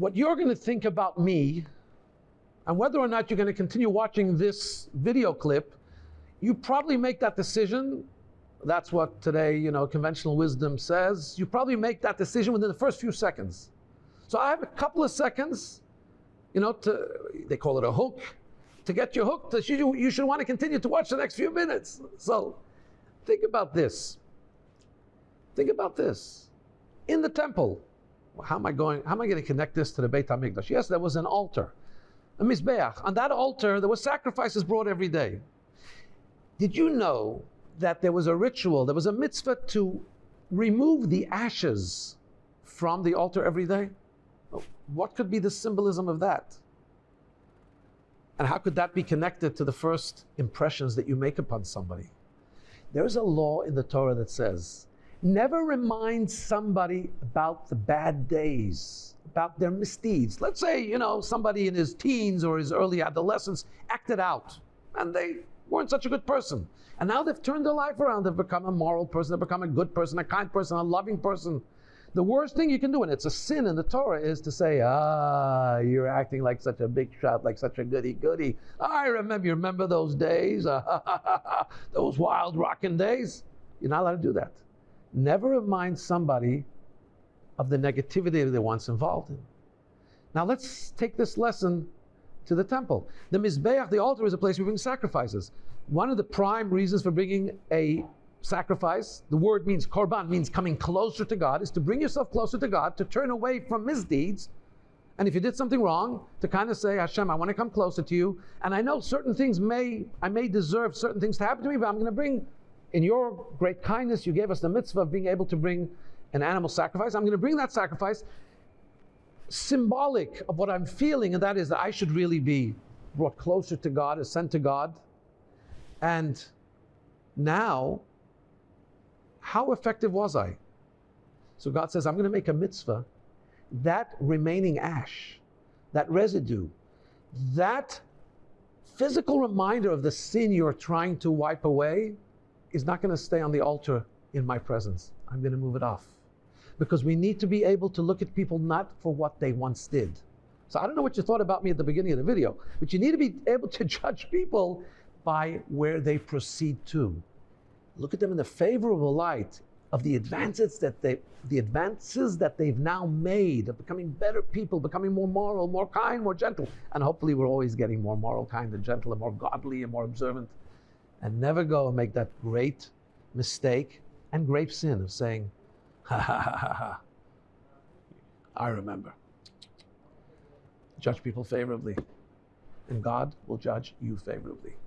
what you're going to think about me, and whether or not you're going to continue watching this video clip, you probably make that decision. That's what today, conventional wisdom says. You probably make that decision within the first few seconds. So I have a couple of seconds, they call it a hook, to get you hooked. You should want to continue to watch the next few minutes. So think about this. Think about this. In the temple, how am I going to connect this to the Beit HaMikdash? Yes, there was an altar, a mizbeach. On that altar, there were sacrifices brought every day. Did you know that there was a ritual, there was a mitzvah to remove the ashes from the altar every day? What could be the symbolism of that? And how could that be connected to the first impressions that you make upon somebody? There's a law in the Torah that says, never remind somebody about the bad days, about their misdeeds. Let's say, somebody in his teens or his early adolescence acted out, and they weren't such a good person. And now they've turned their life around. They've become a moral person, they've become a good person, a kind person, a loving person. The worst thing you can do, and it's a sin in the Torah, is to say, you're acting like such a big shot, like such a goody-goody. You remember those days? Those wild rocking days? You're not allowed to do that. Never remind somebody of the negativity they were once involved in. Now let's take this lesson to the temple. The Mizbeach, the altar, is a place where we bring sacrifices. One of the prime reasons for bringing a sacrifice, the word means korban, means coming closer to God, is to bring yourself closer to God, to turn away from misdeeds, and if you did something wrong, to kind of say, Hashem, I want to come closer to you, and I know certain things I may deserve certain things to happen to me, but I'm going to bring, in your great kindness, you gave us the mitzvah of being able to bring an animal sacrifice. I'm going to bring that sacrifice symbolic of what I'm feeling, and that is that I should really be brought closer to God, ascend to God. And now, how effective was I? So God says, I'm going to make a mitzvah. That remaining ash, that residue, that physical reminder of the sin you're trying to wipe away is not going to stay on the altar in my presence. I'm going to move it off. Because we need to be able to look at people not for what they once did. So I don't know what you thought about me at the beginning of the video, but you need to be able to judge people by where they proceed to. Look at them in the favorable light of the advances that they've now made, of becoming better people, becoming more moral, more kind, more gentle. And hopefully we're always getting more moral, kind, and gentle, and more godly, and more observant. And never go and make that great mistake and grave sin of saying, ha, I remember. Judge people favorably, and God will judge you favorably.